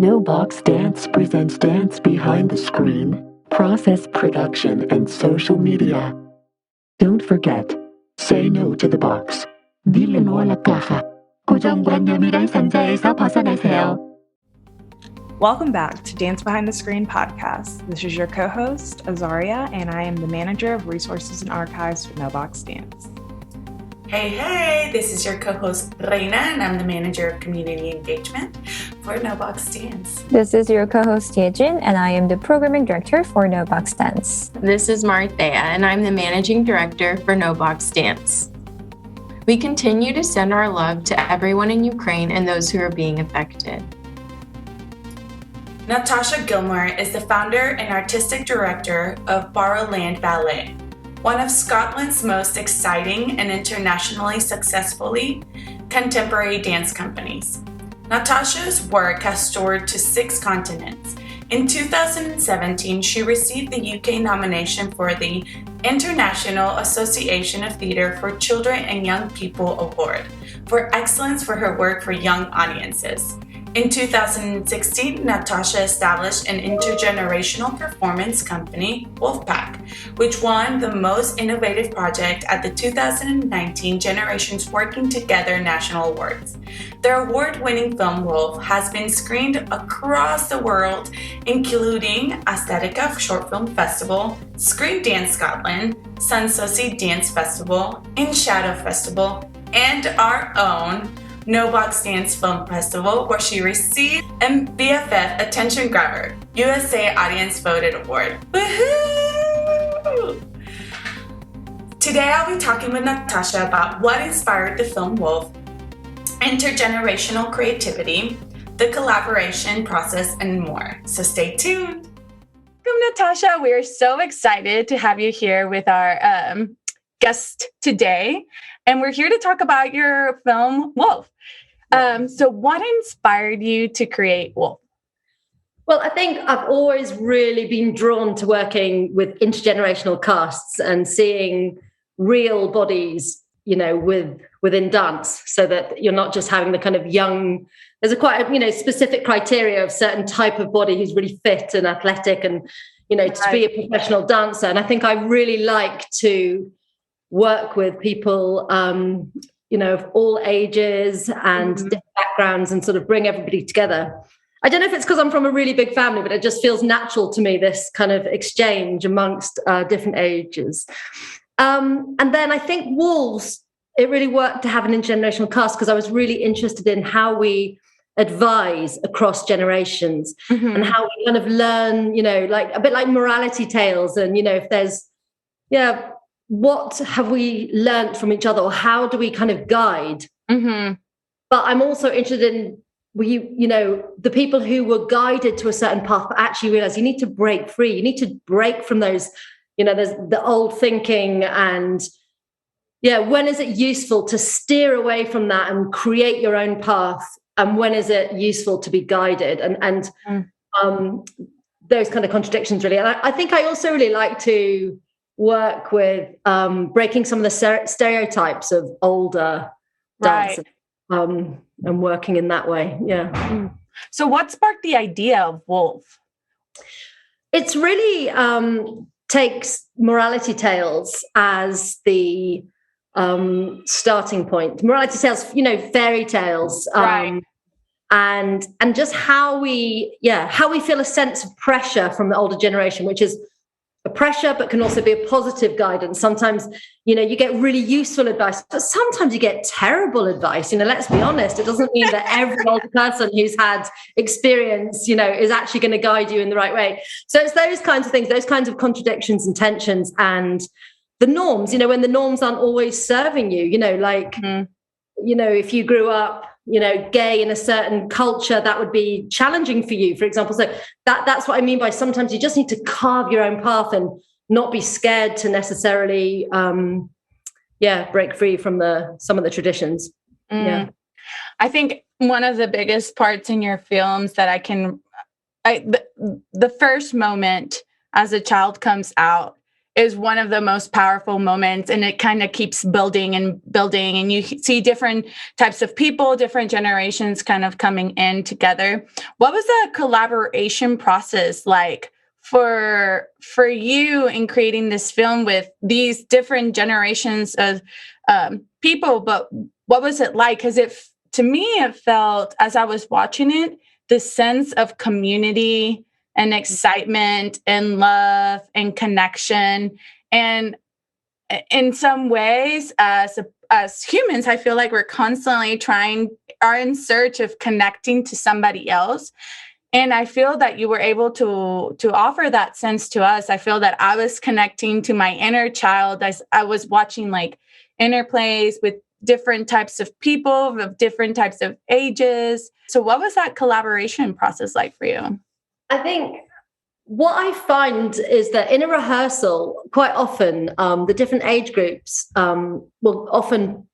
kNOWBOX Dance presents Dance Behind the Screen, Process Production, and Social Media. Don't forget, say no to the box. Dile no a la caja. 고정관념이란 상자에서 벗어나세요. Welcome back to Dance Behind the Screen podcast. This is your co-host, Azaria, and I am the manager of resources and archives for kNOWBOX Dance. Hey, this is your co-host, Reyna, and I'm the manager of community engagement for kNOWBOX Dance. This is your co-host, Yejin, and I am the programming director for kNOWBOX Dance. This is Marthea, and I'm the managing director for kNOWBOX Dance. We continue to send our love to everyone in Ukraine and those who are being affected. Natasha Gilmore is the founder and artistic director of Barrowland Ballet, one of Scotland's most exciting and internationally successfully contemporary dance companies. Natasha's work has toured to 6 continents. In 2017, she received the UK nomination for the International Association of Theatre for Children and Young People Award for excellence for her work for young audiences. In 2016, Natasha established an intergenerational performance company, Wolfpack, which won the Most Innovative Project at the 2019 Generations Working Together National Awards. Their award-winning film, Wolf, has been screened across the world, including Aesthetica Short Film Festival, Screen Dance Scotland, Sanssouci Dance Festival, In Shadow Festival, and our own kNOWBOX Dance Film Festival, where she received a BFF Attention Grabber USA Audience Voted Award. Woohoo! Today I'll be talking with Natasha about what inspired the film Wolf, intergenerational creativity, the collaboration process, and more. So stay tuned. Welcome, Natasha. We are so excited to have you here with our guest today. And we're here to talk about your film, Wolf. So what inspired you to create Wolf? Well, I think I've always really been drawn to working with intergenerational casts and seeing real bodies, within dance, so that you're not just having the kind of young, there's a quite, specific criteria of certain type of body who's really fit and athletic and, to be a professional dancer. And I think I really like to work with people, of all ages and different backgrounds and sort of bring everybody together. I don't know if it's because I'm from a really big family, but it just feels natural to me, this kind of exchange amongst different ages. And then I think Wolves, it really worked to have an intergenerational cast because I was really interested in how we advise across generations and how we kind of learn, like a bit like morality tales. And, if there's, what have we learned from each other, or how do we kind of guide? But I'm also interested in, the people who were guided to a certain path, but actually realize you need to break free. You need to break from those, there's the old thinking. And when is it useful to steer away from that and create your own path? And when is it useful to be guided? And those kind of contradictions, really. And I think I also really like to work with breaking some of the stereotypes of older dance and working in that way. So what sparked the idea of Wolf? It's really takes morality tales as the starting point. Morality tales, fairy tales, and just how we feel a sense of pressure from the older generation, which is a pressure, but can also be a positive guidance. Sometimes, you get really useful advice, but sometimes you get terrible advice. Let's be honest. It doesn't mean that every older person who's had experience, is actually going to guide you in the right way. So it's those kinds of things, those kinds of contradictions and tensions and the norms, when the norms aren't always serving you, if you grew up, gay in a certain culture, that would be challenging for you, for example. So that's what I mean by sometimes you just need to carve your own path and not be scared to necessarily, break free from some of the traditions. I think one of the biggest parts in your films that the first moment as a child comes out is one of the most powerful moments, and it kind of keeps building and building, and you see different types of people, different generations kind of coming in together. What was the collaboration process like for you in creating this film with these different generations of people? But what was it like? Because to me, it felt, as I was watching it, the sense of community and excitement and love and connection. And in some ways, as humans, I feel like we're constantly are in search of connecting to somebody else. And I feel that you were able to offer that sense to us. I feel that I was connecting to my inner child as I was watching like interplays with different types of people of different types of ages. So what was that collaboration process like for you? I think what I find is that in a rehearsal, quite often, the different age groups will often,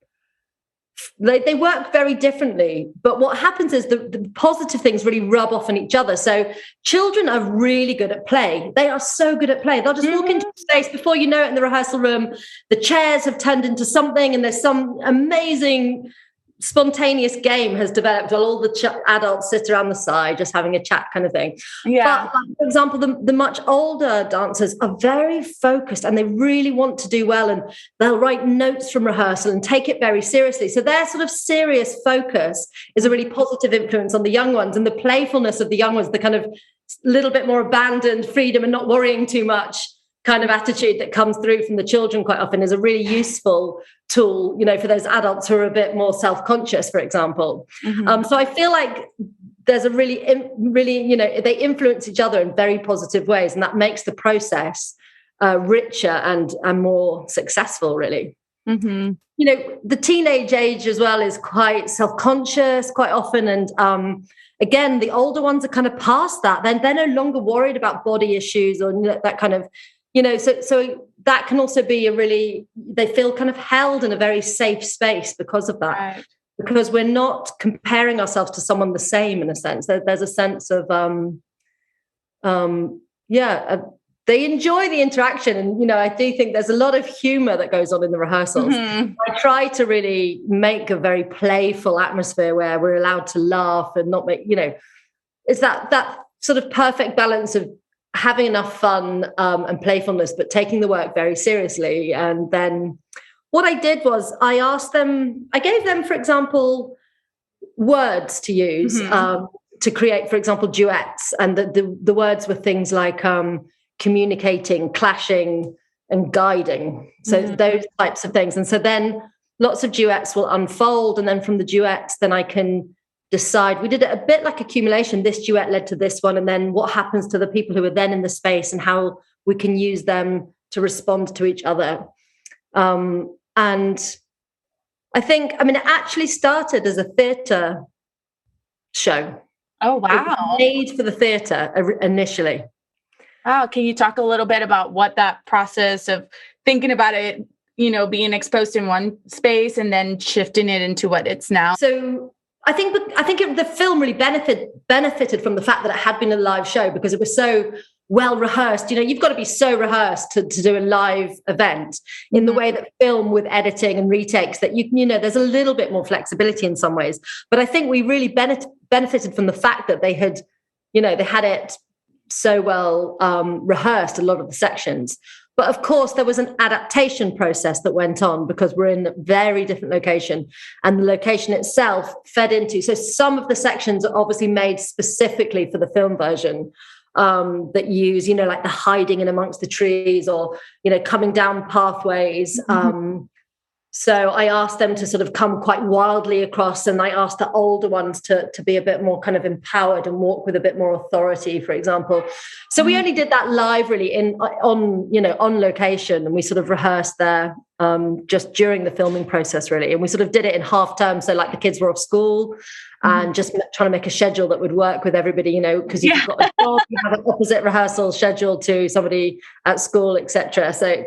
they work very differently. But what happens is the positive things really rub off on each other. So children are really good at play. They are so good at play. They'll just walk into space before you know it in the rehearsal room. The chairs have turned into something, and there's some amazing spontaneous game has developed while all the adults sit around the side just having a chat kind of thing. Yeah. But for example, the much older dancers are very focused and they really want to do well, and they'll write notes from rehearsal and take it very seriously. So their sort of serious focus is a really positive influence on the young ones, and the playfulness of the young ones, the kind of little bit more abandoned freedom and not worrying too much kind of attitude that comes through from the children quite often is a really useful tool, for those adults who are a bit more self-conscious, for example. So I feel like there's a really, they influence each other in very positive ways, and that makes the process richer and more successful, really. The teenage age as well is quite self-conscious quite often, and again, the older ones are kind of past that. Then they're no longer worried about body issues or that kind of, so that can also be they feel kind of held in a very safe space because of that. Right. Because we're not comparing ourselves to someone the same, in a sense. There's a sense of, they enjoy the interaction. And, I do think there's a lot of humor that goes on in the rehearsals. I try to really make a very playful atmosphere where we're allowed to laugh and not make, it's that sort of perfect balance of having enough fun and playfulness, but taking the work very seriously. And then what I did was I gave them, for example, words to use to create, for example, duets. And the words were things like communicating, clashing, and guiding. So those types of things. And so then lots of duets will unfold. And then from the duets, then I can decide. We did it a bit like accumulation. This duet led to this one. And then what happens to the people who are then in the space and how we can use them to respond to each other. And I think, it actually started as a theatre show. Oh, wow. It was made for the theatre initially. Wow. Can you talk a little bit about what that process of thinking about it, being exposed in one space and then shifting it into what it's now? So I think the film really benefited from the fact that it had been a live show, because it was so well rehearsed. You've got to be so rehearsed to do a live event in the way that film with editing and retakes, that there's a little bit more flexibility in some ways. But I think we really benefited from the fact that they had, they had it so well rehearsed, a lot of the sections. But of course, there was an adaptation process that went on because we're in a very different location, and the location itself fed into. So some of the sections are obviously made specifically for the film version, that use, like the hiding in amongst the trees or, coming down pathways. So I asked them to sort of come quite wildly across, and I asked the older ones to be a bit more kind of empowered and walk with a bit more authority, for example. So we only did that live really on location, and we sort of rehearsed there just during the filming process really. And we sort of did it in half term. So like the kids were off school and just trying to make a schedule that would work with everybody, because you've got a job, you have an opposite rehearsal schedule to somebody at school, etc. So,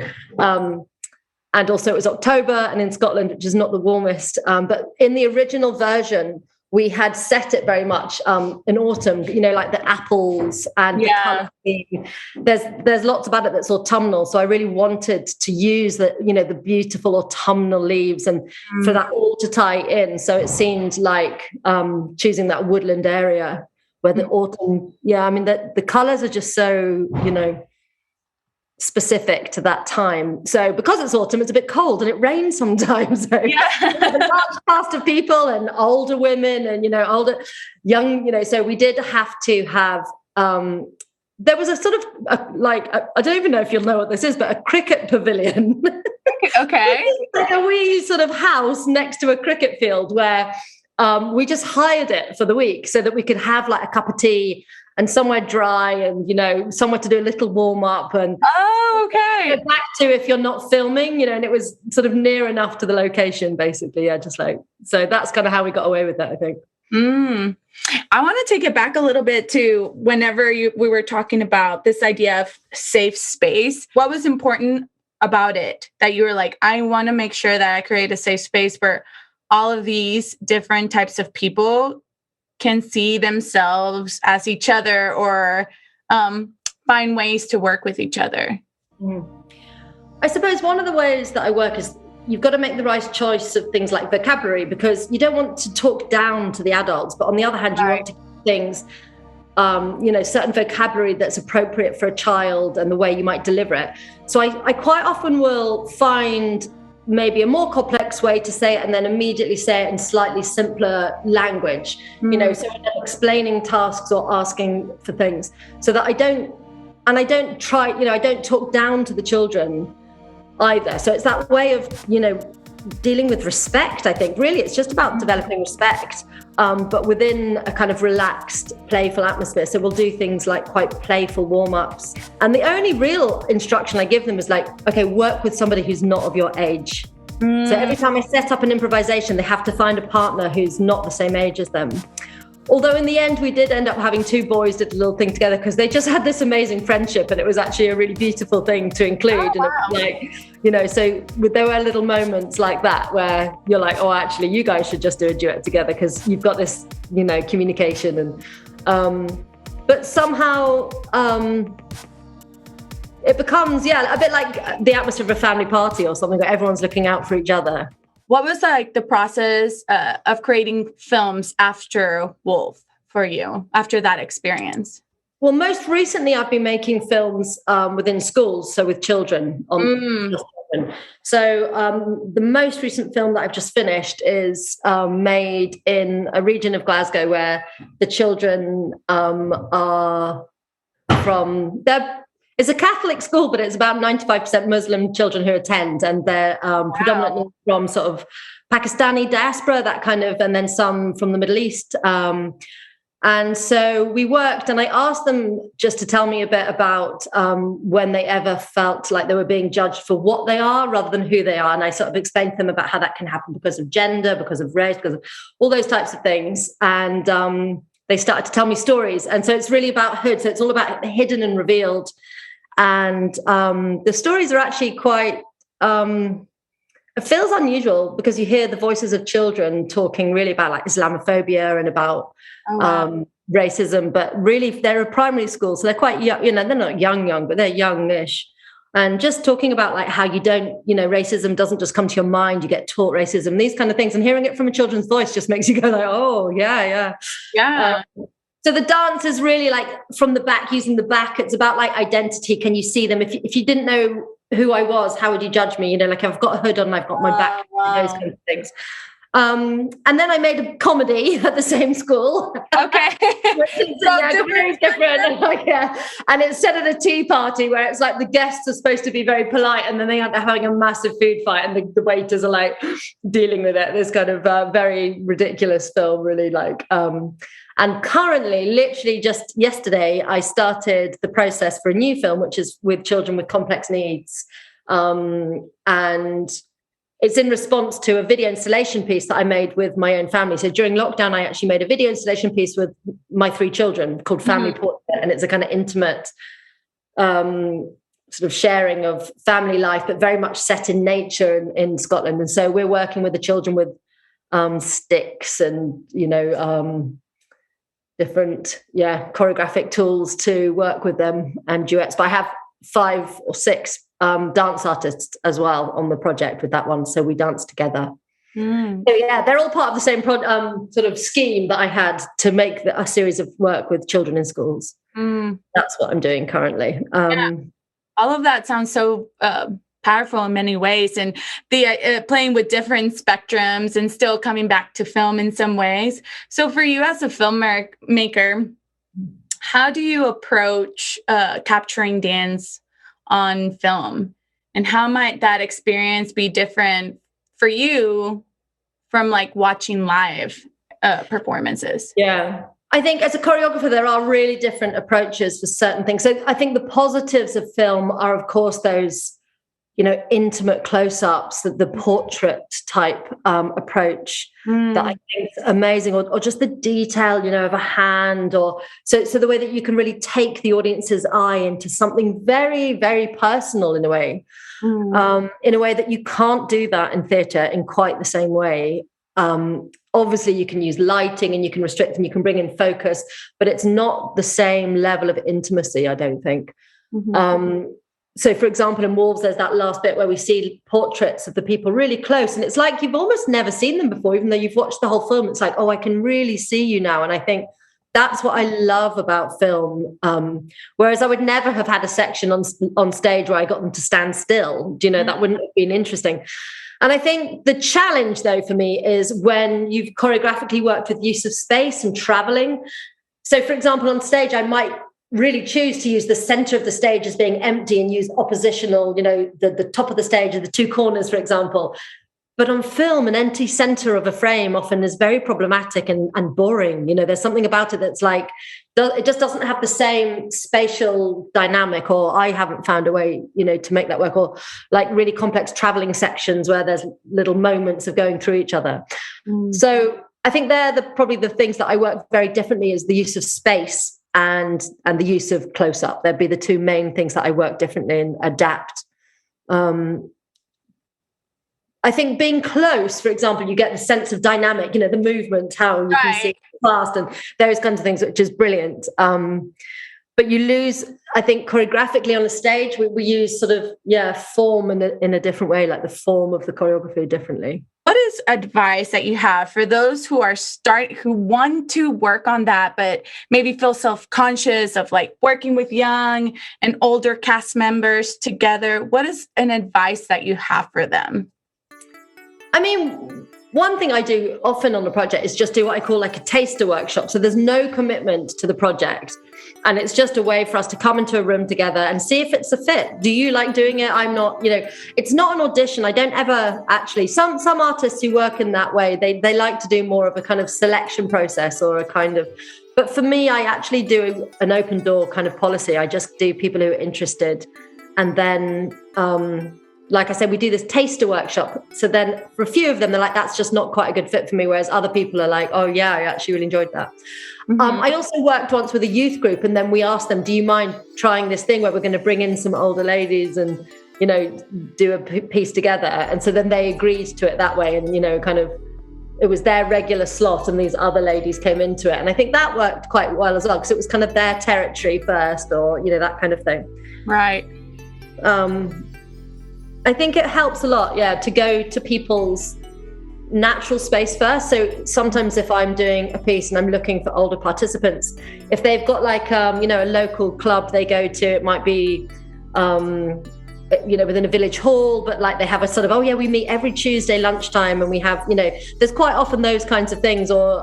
and also it was October and in Scotland, which is not the warmest. But in the original version, we had set it very much in autumn, like the apples and the colour scheme. There's lots about it that's autumnal. So I really wanted to use the beautiful autumnal leaves and for that all to tie in. So it seemed like choosing that woodland area where the autumn, the colours are just so, specific to that time. So because it's autumn, it's a bit cold and it rains sometimes. So a large cast of people and older women and young, so we did have to have there was a sort of I don't even know if you'll know what this is, but a cricket pavilion. Okay. Like a wee sort of house next to a cricket field where we just hired it for the week so that we could have like a cup of tea and somewhere dry and, somewhere to do a little warm up and okay. Go back to if you're not filming, and it was sort of near enough to the location, basically. So that's kind of how we got away with that, I think. I want to take it back a little bit to whenever we were talking about this idea of safe space. What was important about it that you were like, I want to make sure that I create a safe space where all of these different types of people can see themselves as each other or find ways to work with each other? I suppose one of the ways that I work is you've got to make the right choice of things like vocabulary, because you don't want to talk down to the adults, but on the other hand, you want to keep things, certain vocabulary that's appropriate for a child and the way you might deliver it. So I quite often will find maybe a more complex way to say it and then immediately say it in slightly simpler language, so I'm explaining tasks or asking for things so that I don't talk down to the children either. So it's that way of, dealing with respect, I think. Really, it's just about developing respect, but within a kind of relaxed, playful atmosphere. So we'll do things like quite playful warm-ups. And the only real instruction I give them is like, okay, work with somebody who's not of your age. So every time I set up an improvisation, they have to find a partner who's not the same age as them. Although in the end, we did end up having two boys did a little thing together because they just had this amazing friendship, and it was actually a really beautiful thing to include. Oh, wow. And it was so there were little moments like that where you're like, oh, actually, you guys should just do a duet together because you've got this, communication. And but somehow it becomes, a bit like the atmosphere of a family party or something where everyone's looking out for each other. What was like the process of creating films after Wolf for you, after that experience? Well, most recently I've been making films within schools, so with children. So the most recent film that I've just finished is made in a region of Glasgow where the children are from... It's a Catholic school, but it's about 95% Muslim children who attend, and they're predominantly from sort of Pakistani diaspora, that kind of, and then some from the Middle East. And so we worked, and I asked them just to tell me a bit about when they ever felt like they were being judged for what they are rather than who they are. And I sort of explained to them about how that can happen because of gender, because of race, because of all those types of things. And they started to tell me stories. And so it's really about hood. So it's all about hidden and revealed. And the stories are actually quite, it feels unusual because you hear the voices of children talking really about like Islamophobia and about racism, but really they're a primary school. So they're quite young, they're not young, but they're youngish. And just talking about like how you don't, racism doesn't just come to your mind, you get taught racism, these kind of things. And hearing it from a children's voice just makes you go like, oh, yeah. So the dance is really like from the back, using the back. It's about like identity. Can you see them? If you didn't know who I was, how would you judge me? Like I've got a hood on, I've got my back, those kind of things. And then I made a comedy at the same school. Okay. Which is very different. And it's set at a tea party where it's like the guests are supposed to be very polite and then they end up having a massive food fight and the waiters are like dealing with it. This kind of very ridiculous film, really like... And currently, literally just yesterday, I started the process for a new film, which is with children with complex needs. And it's in response to a video installation piece that I made with my own family. So during lockdown, I actually made a video installation piece with my 3 children called Family Portrait. And it's a kind of intimate sort of sharing of family life, but very much set in nature in Scotland. And so we're working with the children with sticks and, different, choreographic tools to work with them and duets. But I have 5 or 6 dance artists as well on the project with that one. So we dance together. So they're all part of the same sort of scheme that I had to make a series of work with children in schools. That's what I'm doing currently. All of that sounds so powerful in many ways, and the playing with different spectrums and still coming back to film in some ways. So for you as a filmmaker, how do you approach capturing dance on film, and how might that experience be different for you from like watching live performances? Yeah. I think as a choreographer, there are really different approaches for certain things. So I think the positives of film are, of course, those, intimate close-ups, the portrait type approach that I think is amazing, or just the detail, of a hand, or so the way that you can really take the audience's eye into something very, very personal in a way that you can't do that in theatre in quite the same way. Obviously, you can use lighting and you can restrict and you can bring in focus, but it's not the same level of intimacy, I don't think. So, for example, in Wolves, there's that last bit where we see portraits of the people really close. And it's like you've almost never seen them before, even though you've watched the whole film. It's like, oh, I can really see you now. And I think that's what I love about film. Whereas I would never have had a section on stage where I got them to stand still. That wouldn't have been interesting. And I think the challenge, though, for me is when you've choreographically worked with use of space and traveling. So, for example, on stage, I might really choose to use the center of the stage as being empty and use oppositional, the top of the stage or the 2 corners, for example. But on film, an empty center of a frame often is very problematic and boring. There's something about it that's like, it just doesn't have the same spatial dynamic, or I haven't found a way, to make that work, or like really complex traveling sections where there's little moments of going through each other. So I think they're probably the things that I work very differently, is the use of space and the use of close-up. There'd be the 2 main things that I work differently and adapt. I think being close, for example, you get the sense of dynamic, the movement, how you can see fast and those kinds of things, which is brilliant. But you lose, I think, choreographically on the stage, we use sort of, form in a different way, like the form of the choreography differently. What is advice that you have for those who who want to work on that, but maybe feel self-conscious of like working with young and older cast members together? What is an advice that you have for them? I mean, one thing I do often on the project is just do what I call like a taster workshop. So there's no commitment to the project. And it's just a way for us to come into a room together and see if it's a fit. Do you like doing it? I'm not, it's not an audition. I don't ever actually, some artists who work in that way, they like to do more of a kind of selection process or a kind of, but for me, I actually do an open door kind of policy. I just do people who are interested. And then, like I said, we do this taster workshop. So then for a few of them, they're like, that's just not quite a good fit for me. Whereas other people are like, oh yeah, I actually really enjoyed that. I also worked once with a youth group, and then we asked them, do you mind trying this thing where we're going to bring in some older ladies and, do a piece together? And so then they agreed to it that way. And, kind of, it was their regular slot and these other ladies came into it. And I think that worked quite well as well, because it was kind of their territory first, or, that kind of thing. Right. I think it helps a lot, to go to people's natural space first. So sometimes if I'm doing a piece and I'm looking for older participants, if they've got like, a local club they go to, it might be, within a village hall, but like they have a sort of, we meet every Tuesday lunchtime and we have, there's quite often those kinds of things, or,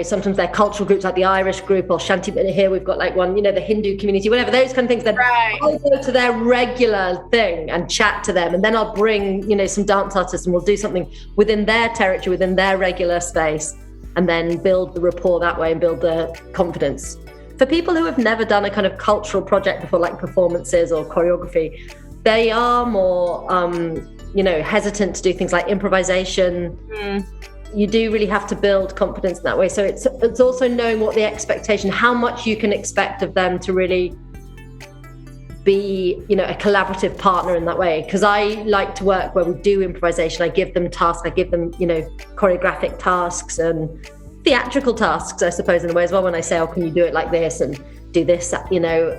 sometimes they're cultural groups like the Irish group or Shanti, but here we've got like one, the Hindu community, whatever, those kind of things. Then I'll go to their regular thing and chat to them. And then I'll bring, some dance artists and we'll do something within their territory, within their regular space, and then build the rapport that way and build the confidence. For people who have never done a kind of cultural project before, like performances or choreography, they are more, hesitant to do things like improvisation. You do really have to build confidence in that way. So it's also knowing what the expectation, how much you can expect of them to really be, you know, a collaborative partner in that way. Because I like to work where we do improvisation. I give them tasks, I give them, you know, choreographic tasks and theatrical tasks, I suppose, in a way as well. When I say, oh, can you do it like this and do this, you know,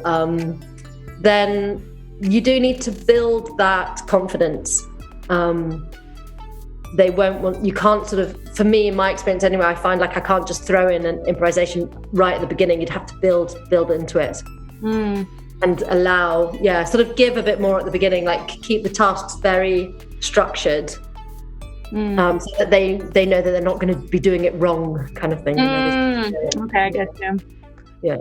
then you do need to build that confidence. They won't want, you can't sort of, for me, in my experience anyway, I find like I can't just throw in an improvisation right at the beginning. You'd have to build into it. And allow, sort of give a bit more at the beginning, like keep the tasks very structured, so that they know that they're not going to be doing it wrong, kind of thing. Okay, I get you. Yeah.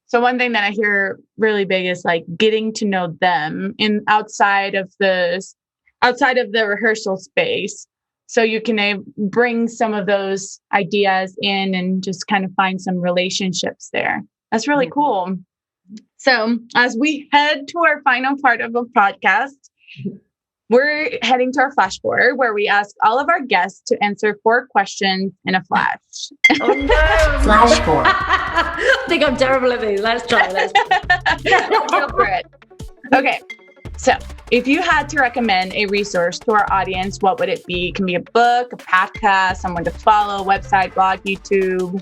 So one thing that I hear really big is like getting to know them outside of the rehearsal space, so you can bring some of those ideas in and just kind of find some relationships there. That's really cool. So as we head to our final part of the podcast, we're heading to our Flashport, where we ask all of our guests to answer 4 questions in a flash. Oh no! Flashport. I think I'm terrible at these. Let's try. Go for it. Okay. So if you had to recommend a resource to our audience, what would it be? It can be a book, a podcast, someone to follow, website, blog, YouTube.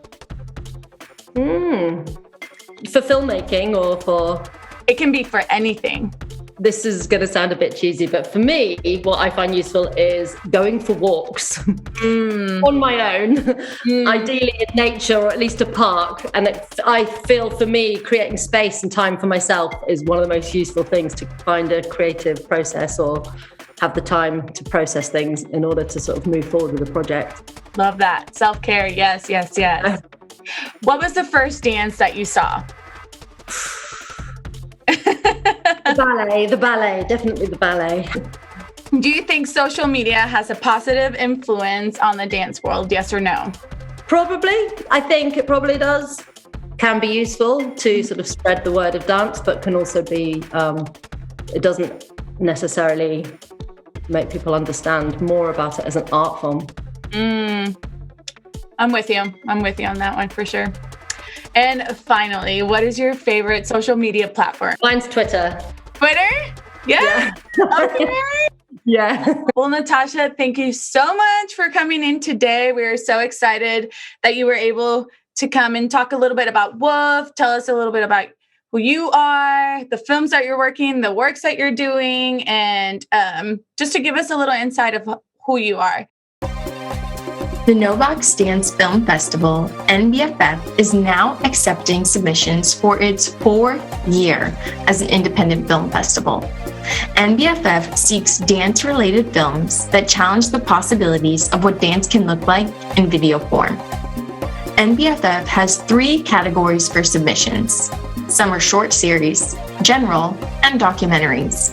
For filmmaking or for... It can be for anything. This is going to sound a bit cheesy, but for me, what I find useful is going for walks on my own, ideally in nature or at least a park. And I feel for me, creating space and time for myself is one of the most useful things to find a creative process or have the time to process things in order to sort of move forward with a project. Love that. Self-care. Yes. What was the first dance that you saw? The ballet, definitely the ballet. Do you think social media has a positive influence on the dance world? Yes or no? Probably. I think it probably does. Can be useful to sort of spread the word of dance, but can also be, it doesn't necessarily make people understand more about it as an art form. I'm with you on that one for sure. And finally, what is your favorite social media platform? Mine's Twitter. Twitter? Yeah. Okay. Yeah. Well, Natasha, thank you so much for coming in today. We're so excited that you were able to come and talk a little bit about WOOF. Tell us a little bit about who you are, the films that you're working, the works that you're doing, and just to give us a little insight of who you are. The kNOWBOX Dance Film Festival, NBFF, is now accepting submissions for its 4th year as an independent film festival. NBFF seeks dance-related films that challenge the possibilities of what dance can look like in video form. NBFF has 3 categories for submissions. Some are short series, general, and documentaries.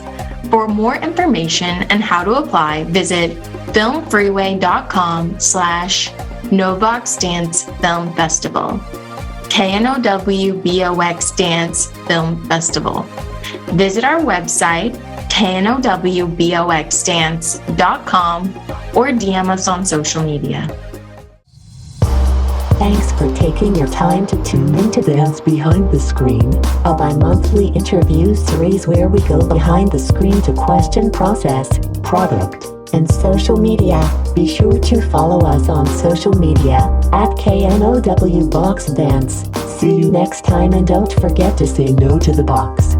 For more information and how to apply, visit filmfreeway.com/kNOWBOX Dance Film Festival. kNOWBOX Dance Film Festival. Visit our website, knowboxdance.com, or DM us on social media. Thanks for taking your time to tune into Dance Behind the Screen, a bi-monthly interview series where we go behind the screen to question process, product, and social media. Be sure to follow us on social media at kNOWBOX Dance. See you next time, and don't forget to say no to the box.